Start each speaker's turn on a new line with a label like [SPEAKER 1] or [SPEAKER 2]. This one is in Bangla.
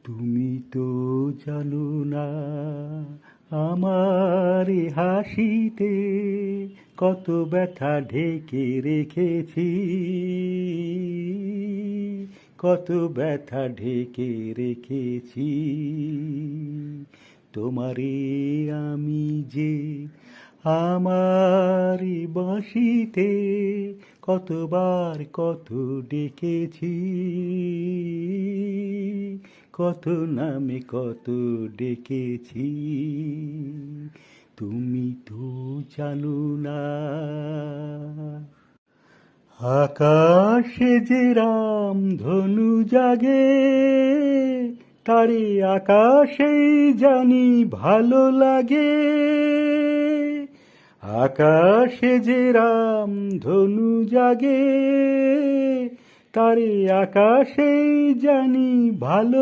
[SPEAKER 1] তুমি তো জানো না আমার এই হাসিতে কত ব্যথা ঢেকে রেখেছি, কত ব্যথা ঢেকে রেখেছি। তোমারে আমি যে আমার এই বাঁশিতে কতবার কত ডেকেছি, কত নামে কত ডেকেছি। তুমি তো জানো না আকাশে যে রাম ধনু জাগে, তারে আকাশেই জানি ভালো লাগে। আকাশে যে রাম ধনু জাগে, তারে আকাশেই জানি ভালো